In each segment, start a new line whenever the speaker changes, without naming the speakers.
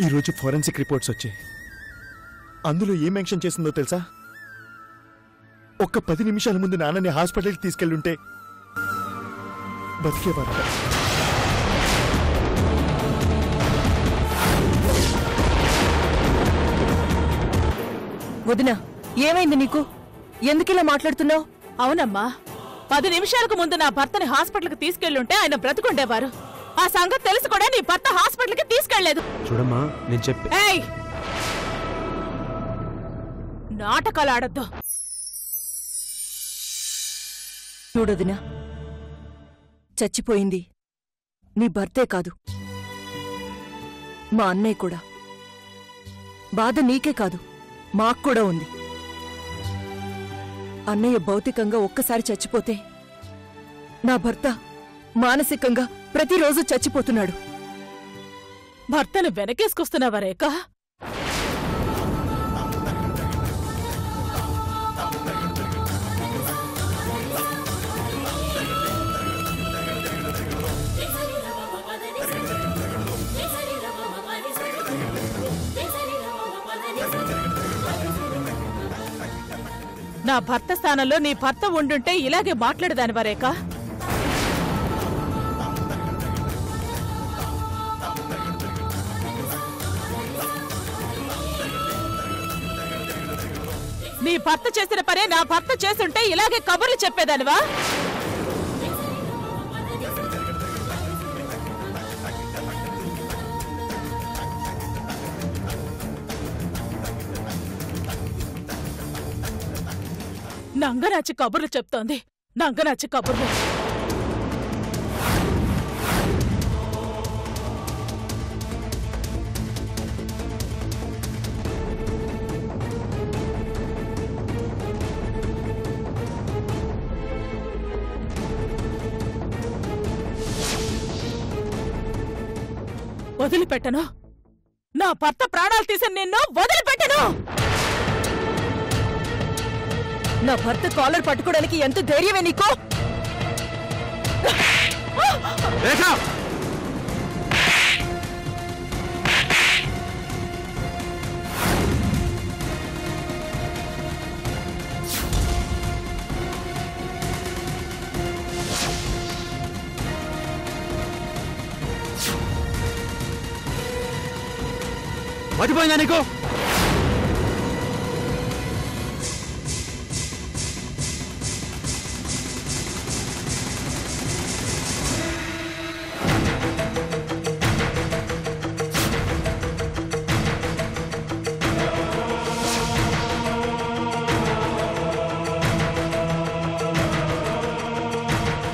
ఈరోజు forensic reports వచ్చాయి. అందులో ఏం మెన్షన్ చేసిందో తెలుసా? ఒక్క 10 నిమిషాల ముందు నాన్నని హాస్పిటల్కి తీసుకెళ్ళుంటే బతికేవారు.
వదినా, ఏమైంది నీకు? ఎందుకిలా మాట్లాడుతున్నావు?
అవునమ్మా, 10 నిమిషాలకు ముందు నా భర్తని హాస్పిటల్కి తీసుకెళ్లుంటే ఆయన బ్రతుకుండేవారు. ఆ సంగతి తెలుసు కూడా నీ భర్త హాస్పిటల్కి తీసుకెళ్లేదు.
చూడమ్మా, నేను చెప్పి
నాటకాలు ఆడద్దు.
చూడొదినా, చచ్చిపోయింది నీ భర్తే కాదు, మా అన్నయ్య కూడా. బాధ నీకే కాదు, మాక్కూడా ఉంది. అన్నయ్య భౌతికంగా ఒక్కసారి చచ్చిపోతే నా భర్త మానసికంగా ప్రతిరోజు చచ్చిపోతున్నాడు.
భర్తను వెనకేసుకొస్తున్నావా రేఖ? నా భర్త స్థానంలో నీ భర్త ఉండుంటే ఇలాగే మాట్లాడదానివా రేఖ? నీ భర్త చేసిన పనే నా భర్త చేస్తుంటే ఇలాగే కబుర్లు చెప్పేదానివా? నంగనాచి కబుర్లు చెప్తోంది, నంగనాచి కబుర్లు. వదిలిపెట్టను, నా భర్త ప్రాణాలు తీసి నిన్ను వదిలిపెట్టను.
నా భర్త కాలర్ పట్టుకోవడానికి ఎంత ధైర్యమే నీకు?
మర్చిపోయిందా నీకు?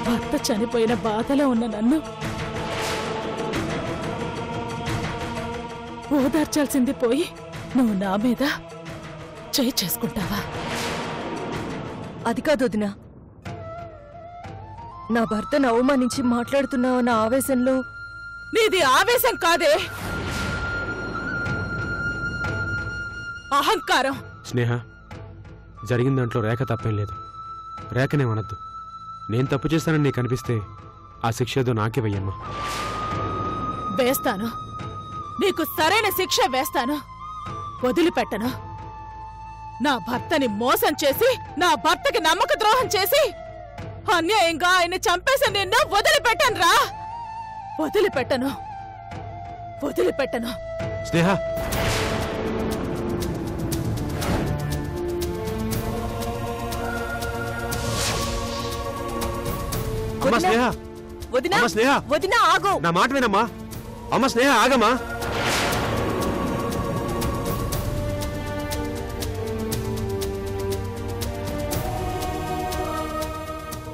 భర్త చనిపోయిన బాధలో ఉన్న నన్ను ఓదార్చాల్సింది పోయి నువ్వు నా మీద చేయి చేసుకుంటావా?
అది కాదు వదినా, నా భర్తను అవమానించి మాట్లాడుతున్నావన్న ఆవేశంలో.
నీది ఆవేశం కాదే, అహంకారం.
స్నేహ, జరిగిన దాంట్లో రేఖ తప్పేం లేదు. రేఖనేమనద్దు. నేను తప్పు చేస్తానని నీకు అనిపిస్తే ఆ శిక్ష ఏదో నాకే వెయ్యమ్మా.
వేస్తాను, నీకు సరైన శిక్ష వేస్తాను. వదిలిపెట్టను. నా భర్తని మోసం చేసి, నా భర్తకి నమ్మక ద్రోహం చేసి, అన్యాయంగా ఆయన్ని చంపేసి నిన్ను వదిలిపెట్టను రా. వదిలిపెట్టను, వదిలిపెట్టను.
స్నేహ, అమ్మ స్నేహ,
వదినా,
అమ్మ స్నేహ,
వదినా ఆగు.
నా మాట వినమ్మా. అమ్మ స్నేహ, ఆగమ్మా.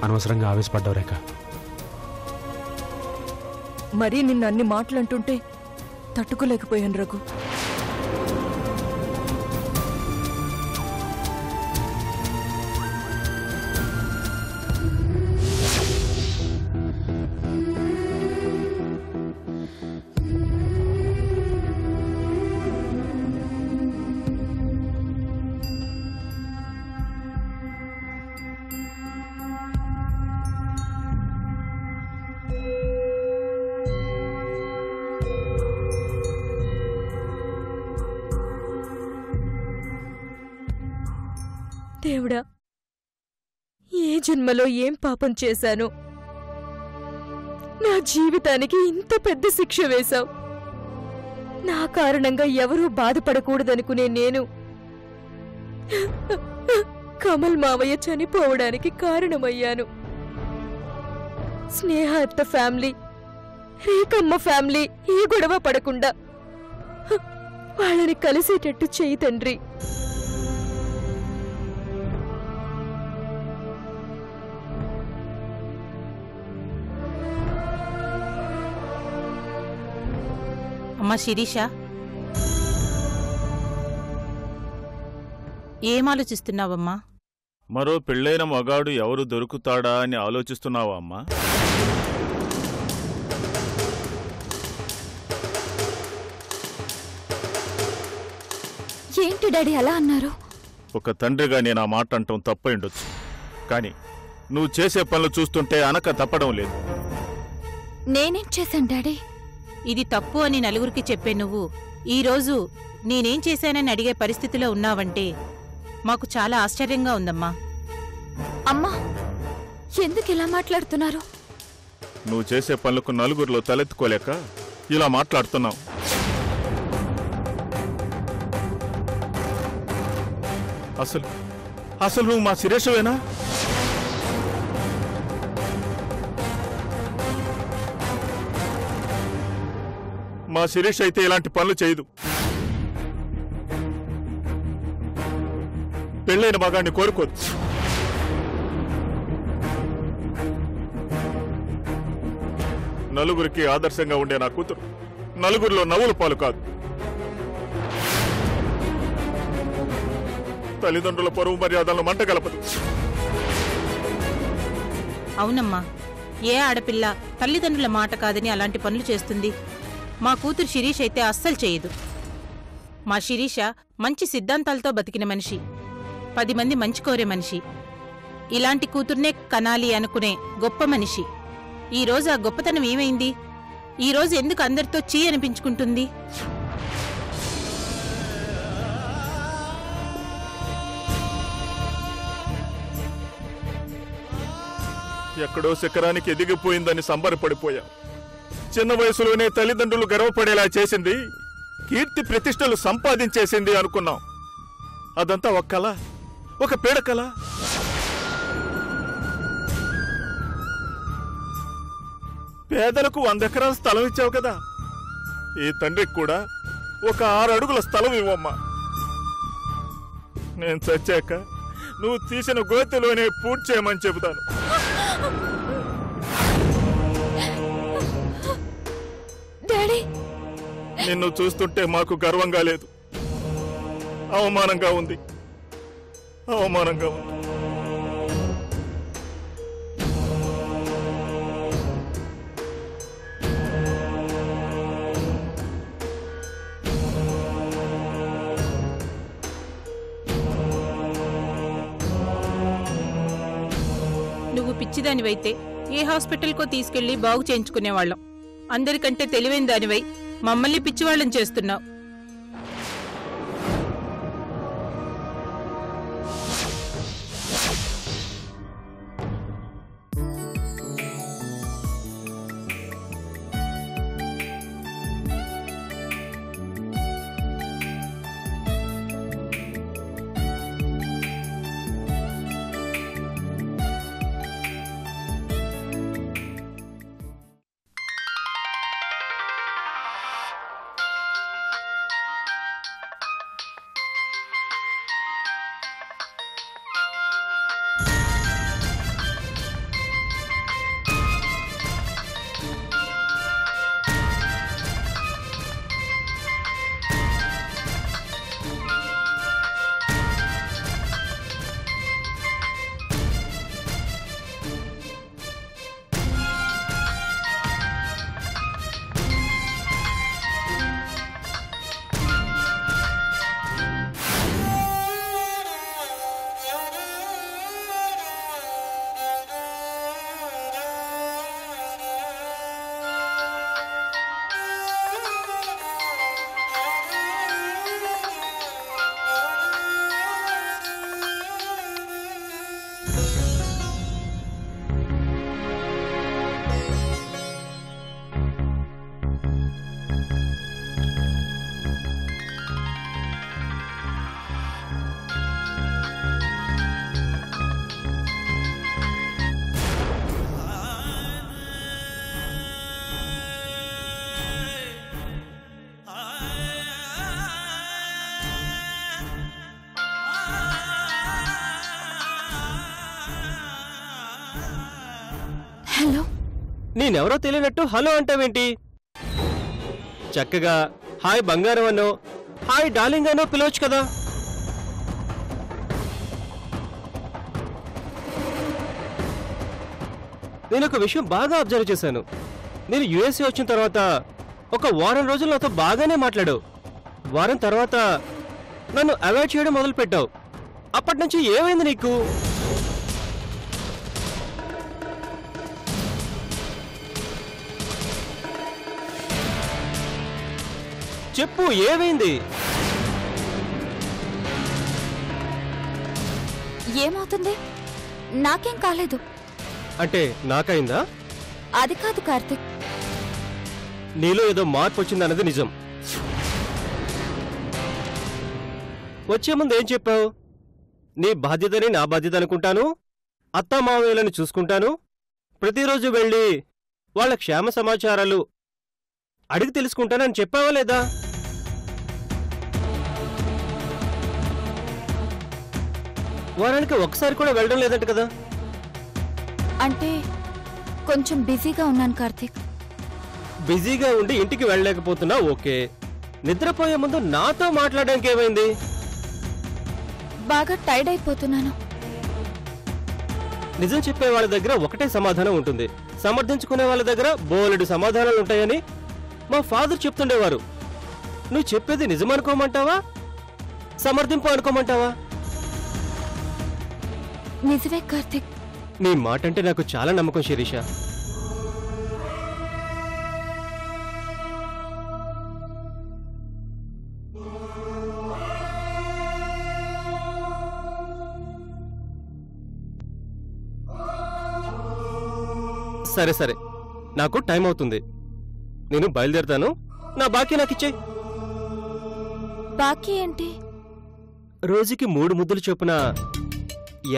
అనవసరంగా ఆవేశపడ్డావు రేఖ.
మరీ నిన్ను అన్ని మాటలంటుంటే తట్టుకోలేకపోయాను రఘు. దేవుడా, ఏ జన్మలో ఏం పాపం చేశాను? నా జీవితానికి ఇంత పెద్ద శిక్ష వేశావు. నా కారణంగా ఎవరూ బాధపడకూడదనుకునే నేను కమల్ మావయ్య చనిపోవడానికి కారణమయ్యాను. స్నేహ అత్త ఫ్యామిలీ, రేఖమ్మ ఫ్యామిలీ ఏ గొడవ పడకుండా వాళ్ళని కలిసేటట్టు చెయ్యి తండ్రి.
అమ్మా శిరీష, ఏం ఆలోచిస్తున్నావమ్మా?
మరో పెళ్ళైన మగాడు ఎవరు దొరుకుతాడా అని ఆలోచిస్తున్నావా అమ్మా?
ఏంటి డాడీ అలా అన్నారు?
ఒక తండ్రిగా నేను ఆ మాట అంటాం తప్పైండొచ్చు, కానీ నువ్వు చేసే పనులు చూస్తుంటే అనక తప్పడం లేదు.
నేనేం చేశాను డాడీ?
ఇది తప్పు అని నలుగురికి చెప్పే నువ్వు ఈరోజు నేనేం చేశానని అడిగే పరిస్థితిలో ఉన్నావంటే మాకు చాలా ఆశ్చర్యంగా ఉందమ్మా.
అమ్మా, ఎందుకు ఇలా మాట్లాడుతున్నారు?
నువ్వు చేసే పనులకు నలుగురిలో తలెత్తుకోలేక ఇలా మాట్లాడుతున్నావు. అసలు నువ్వు మా శిరీషవేనా? మా శిరీష్ అయితే ఇలాంటి పనులు చేయదు. పెళ్ళైన మగాడిని కోరుకోదు. నలుగురికి ఆదర్శంగా ఉండే నా కూతురు నలుగురిలో నవ్వుల పాలు కాదు. తల్లిదండ్రుల పరువు మర్యాదలను మంటగలపదు.
అవునమ్మా, ఏ ఆడపిల్ల తల్లిదండ్రుల మాట కాదని అలాంటి పనులు చేస్తుంది? మా కూతురు శిరీష్ అయితే అస్సలు చేయదు. మా శిరీష మంచి సిద్ధాంతాలతో బతికిన మనిషి, 10 మంది మంచి కోరే మనిషి, ఇలాంటి కూతుర్నే కనాలి అనుకునే గొప్ప మనిషి. ఈరోజు ఆ గొప్పతనం ఏమైంది? ఈరోజు ఎందుకు అందరితో చీ అనిపించుకుంటుంది?
ఎక్కడో శిఖరానికి ఎదిగిపోయిందని సంబరపడిపోయా. చిన్న వయసులోనే తల్లిదండ్రులు గర్వపడేలా చేసింది, కీర్తి ప్రతిష్టలు సంపాదించేసింది అనుకున్నాం. అదంతా ఒక కళ, ఒక పీడకల. పేదలకు 100 ఎకరాల స్థలం ఇచ్చావు కదా, ఈ తండ్రికి కూడా ఒక 6 అడుగుల స్థలం ఇవ్వమ్మా. నేను చచ్చాక నువ్వు తీసిన గోతిలోనే పూర్తి చేయమని చెబుతాను.
డాడీ,
నిన్ను చూస్తుంటే మాకు గర్వంగా లేదు, అవమానంగా ఉంది.
నువ్వు పిచ్చిదానివైతే ఏ హాస్పిటల్కో తీసుకెళ్లి బాగు చేయించుకునేవాళ్ళం. అందరికంటే తెలివైన దానివై మమ్మల్ని పిచ్చివాళ్ళని చేస్తున్నావు.
హలో.
నేనెవరో తెలియనట్టు హలో అంటావేంటి? చక్కగా హాయ్ బంగారం అనో హాయ్ డార్లింగ్ అనో పిలవచ్చు కదా. నేను ఒక విషయం బాగా అబ్జర్వ్ చేశాను. నేను యుఎస్ఏ వచ్చిన తర్వాత ఒక వారం రోజులు నాతో బాగానే మాట్లాడావు. వారం తర్వాత నన్ను అవాయిడ్ చేయడం మొదలుపెట్టావు. అప్పటి నుంచి ఏమైంది నీకు? చెప్పు, ఏమైంది?
ఏమవుతుంది? నాకేం కాలేదు.
అంటే నాకైందా?
అది కాదు కార్తిక్.
నీలో ఏదో మార్పు వచ్చిందన్నది నిజం. వచ్చే ముందు ఏం చెప్పావు? నీ బాధ్యతని నా బాధ్యత అనుకుంటాను, అత్తామావయ్యలను చూసుకుంటాను, ప్రతిరోజు వెళ్ళి వాళ్ళ క్షేమ సమాచారాలు అడిగి తెలుసుకుంటానని చెప్పావా లేదా? వారానికి ఒకసారి కూడా వెళ్ళడం లేదంట కదా?
అంటే కొంచెం బిజీగా ఉన్నాను కార్తిక్.
బిజీగా ఉండి ఇంటికి వెళ్ళలేకపోతున్నా ఓకే. నిద్రపోయే ముందు నాతో మాట్లాడడానికి ఏమైంది?
బాగా టైర్డ్ అయిపోతున్నాను.
నిజం చెప్పే వాళ్ళ దగ్గర ఒకటే సమాధానం ఉంటుంది, సమర్థించుకునే వాళ్ళ దగ్గర బోలెడు సమాధానాలు ఉంటాయని మా ఫాదర్ చెప్తుండేవారు. నువ్వు చెప్పేది నిజమనుకోమంటావా, సమర్థింపు అనుకోమంటావా?
నిజమే కార్తిక్.
నీ మాట అంటే నాకు చాలా నమ్మకం శిరీష. సరే సరే, నాకు టైం అవుతుంది, నేను బయలుదేరుతాను. నా బాకీ నాకు ఇచ్చేయి.
బాకీ ఏంటి?
రోజుకి 3 ముద్దులు చొప్పున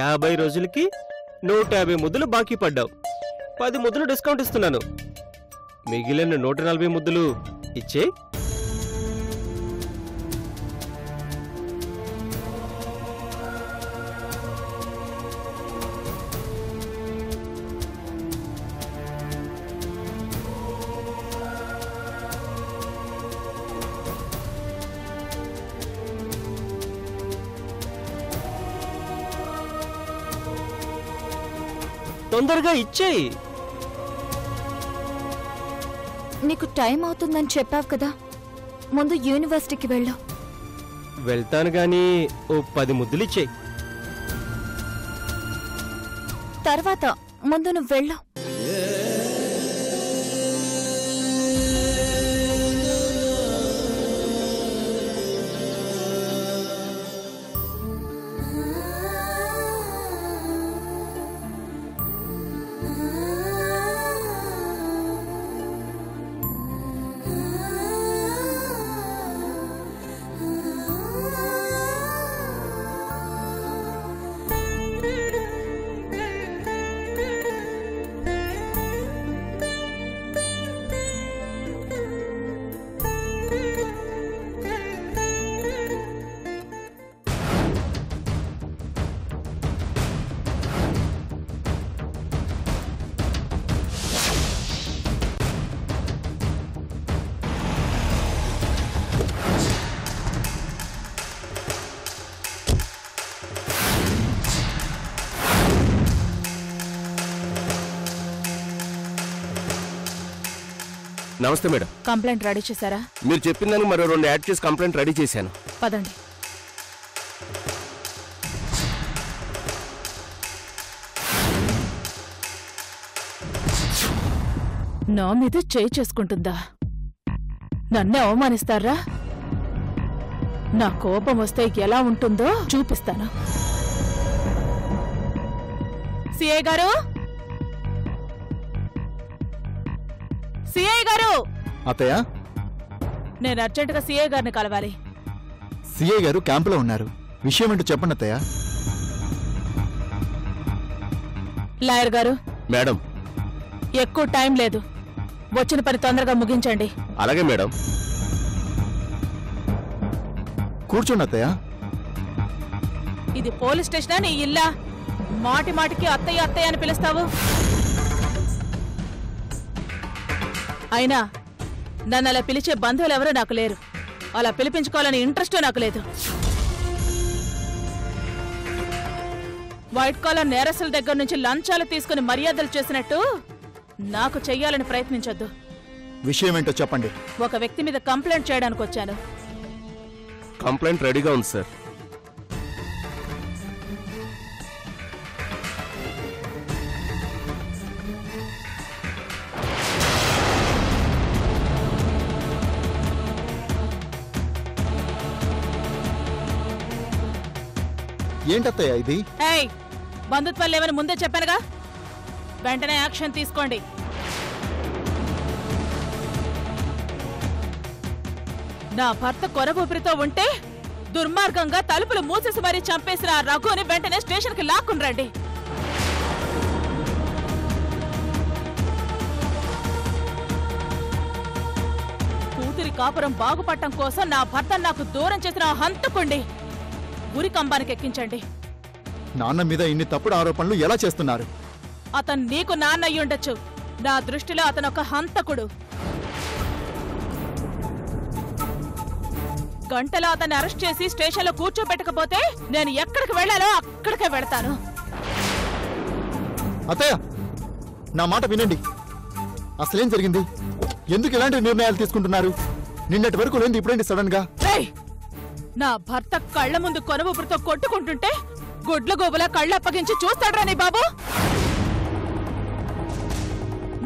50 రోజులకి 150 ముద్దులు బాకీ పడ్డావు. 10 ముద్దులు డిస్కౌంట్ ఇస్తున్నాను. మిగిలిన 140 ముద్దులు ఇచ్చే. తొందరగా ఇచ్చేయి.
నీకు టైం అవుతుందని చెప్పావు కదా, ముందు యూనివర్సిటీకి వెళ్ళు.
వెళ్తాను గాని ఓ 10 ముద్దులు ఇచ్చేయి.
తర్వాత ముందు నువ్వు వెళ్ళు.
నమస్తే మేడం.
కంప్లైంట్ రెడీ చేశారా?
మీరు చెప్పిందని మరో 2 యాడ్ చేసి కంప్లైంట్ రెడీ చేశాను.
పదండి. నా మీద చేయి చేసుకుంటుందా? నన్నే అవమానిస్తారా? నా కోపం వస్తే ఎలా ఉంటుందో చూపిస్తాను. సిఐ గారు, సిఐ గారు!
అత్తయ్య,
నేను అర్జెంటుగా సీఏ గారిని కలవాలి.
సిఐ గారు క్యాంపులో ఉన్నారు. విషయం ఏంటో చెప్పండి అత్తయ్య.
లాయర్ గారు,
మేడం.
ఎక్కువ టైం లేదు, వచ్చిన పని తొందరగా ముగించండి.
అలాగే మేడం.
కూర్చోండి అత్తయ్య.
ఇది పోలీస్ స్టేషనా నీ ఇల్లా? మాటి మాటికి అత్తయ్య అత్తయ్య అని పిలుస్తావు. అయినా నన్ను అలా పిలిచే బంధువులు ఎవరూ నాకు లేరు. అలా పిలిపించుకోవాలని ఇంట్రెస్ట్ నాకు లేదు. వైట్ కాలర్ నేరస్తుల దగ్గర నుంచి లంచాలు తీసుకుని మర్యాదలు చేసినట్టు నాకు చెయ్యాలని ప్రయత్నించొద్దు.
విషయం ఏంటో చెప్పండి.
ఒక వ్యక్తి మీద కంప్లైంట్ చేయడానికి వచ్చాను.
కంప్లైంట్ రెడీగా ఉంది సార్.
ఏంటత్తయ్య ఇది?
ఏయ్, బంధుత్వాలు లేవని ముందే చెప్పానుగా. వెంటనే యాక్షన్ తీసుకోండి. నా భర్త కొరబూపిరితో ఉంటే దుర్మార్గంగా తలుపులు మూసేసి మరీ చంపేసిన ఆ రఘుని వెంటనే స్టేషన్కి లాక్కుని రండి. కూతురి కాపురం బాగుపడటం కోసం నా భర్త నాకు దూరం చేసిన ఆ హంతకుండి ఉరి కంబానికి ఎక్కించండి.
నాన్న మీద ఇన్ని తప్పుడు ఆరోపణలు ఎలా చేస్తున్నారు?
అతను నీకు నాన్న అయ్యి ఉండొచ్చు. నా దృష్టిలో అతను ఒక హంతకుడు. గంటలో అతన్ని అరెస్ట్ చేసి స్టేషన్లో కూర్చోబెట్టకపోతే నేను ఎక్కడికి వెళ్లాలో అక్కడికే వెళ్తాను.
అత్తయ్య, నా మాట వినండి. అసలేం జరిగింది? ఎందుకు ఇలాంటి నిర్ణయాలు తీసుకుంటున్నారు? నిన్నటి వరకు లేని ఇప్పుడేంటి సడన్ గా?
నా భర్త కళ్ల ముందు కొనబుపురితో కొట్టుకుంటుంటే గుడ్ల గోబులా కళ్ళు అప్పగించి చూస్తాడ్రా నీ బాబు?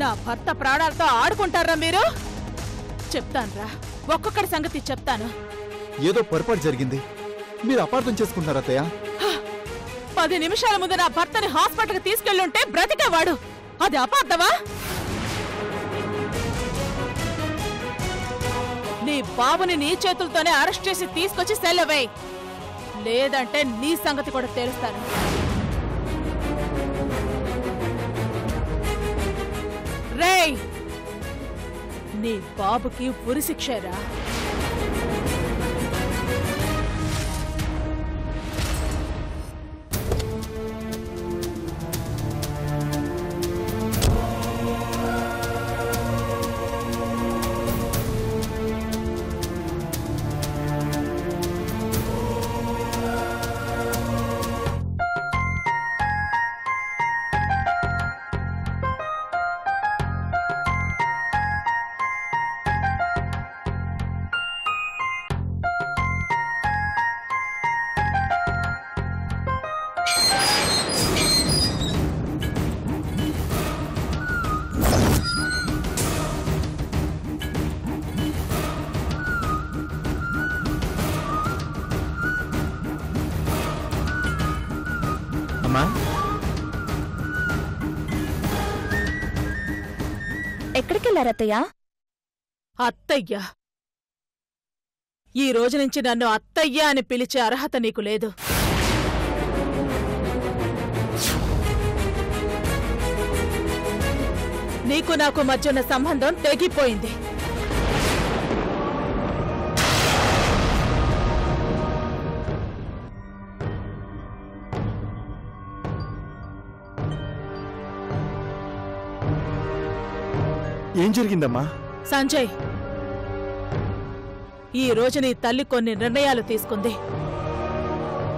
నా భర్త ప్రాణాలతో ఆడుకుంటారా మీరు? చెప్తాన్రా, ఒక్కొక్కడి సంగతి చెప్తాను.
ఏదో పొరపాటు జరిగింది, మీరు అపార్థం చేసుకుంటున్నారు అత్తయ్య.
10 నిమిషాల ముందు నా భర్తని హాస్పిటల్కి తీసుకెళ్ళుంటే బ్రతికేవాడు. అది అపార్థమా? నీ బాబుని నీ చేతులతోనే అరెస్ట్ చేసి తీసుకొచ్చి సెల్లవే, లేదంటే నీ సంగతి కూడా తెలుస్తాను. రేయ్, నీ బాబుకి ఉరి శిక్షరా.
ఎక్కడికెళ్ళారత్తయ్యా?
అత్తయ్య. ఈ రోజు నుంచి నన్ను అత్తయ్య అని పిలిచే అర్హత నీకు లేదు. నీకు నాకు మధ్య ఉన్న సంబంధం తెగిపోయింది.
ఏం జరిగిందమ్మా?
సంజయ్, ఈ రోజు నీ తల్లి కొన్ని నిర్ణయాలు తీసుకుంది.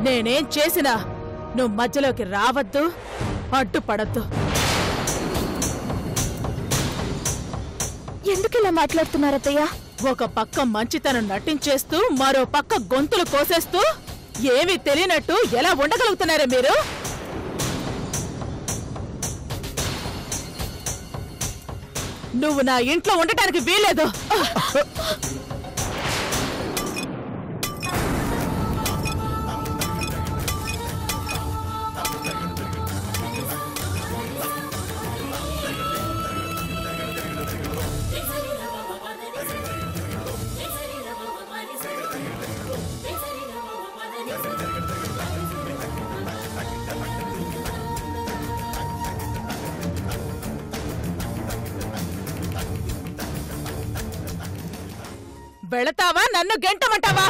నేనేం చేసినా నువ్వు మధ్యలోకి రావద్దు, అడ్డుపడద్దు.
ఎందుకిలా మాట్లాడుతున్నారత్తయ్య?
ఒక పక్క మంచితనం నటించేస్తూ మరో పక్క గొంతులు కోసేస్తూ ఏమీ తెలియనట్టు ఎలా ఉండగలుగుతున్నారే మీరు? నువ్వు నా ఇంట్లో ఉండటానికి వీలేదు. వెళతావా నన్ను గెంటమంటావా?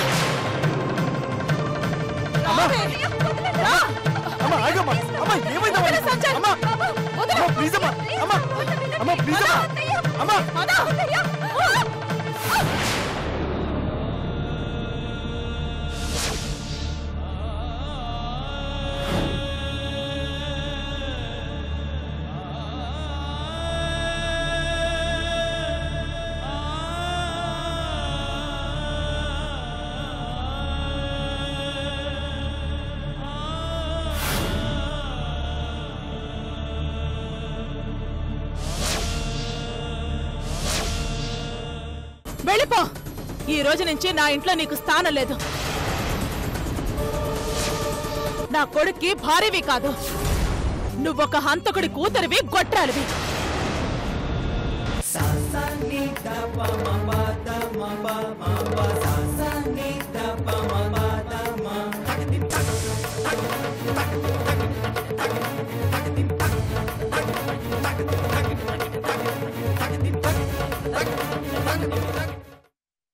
రావే. రా.
అమ్మా ఆగమ్మా అమ్మా ఏమైందా
వదిలే సంజయ్.
అమ్మా
వదిలే.
అమ్మా ప్లీజ్ అమ్మా అమ్మా అమ్మా ప్లీజ్ అమ్మా అమ్మా
పద. వెళ్ళిపో. ఈ రోజు నుంచి నా ఇంట్లో నీకు స్థానం లేదు. నా కొడుక్కి భార్యవి కాదు, నువ్వొక హంతకుడి కూతురివి, గొట్రాలివి.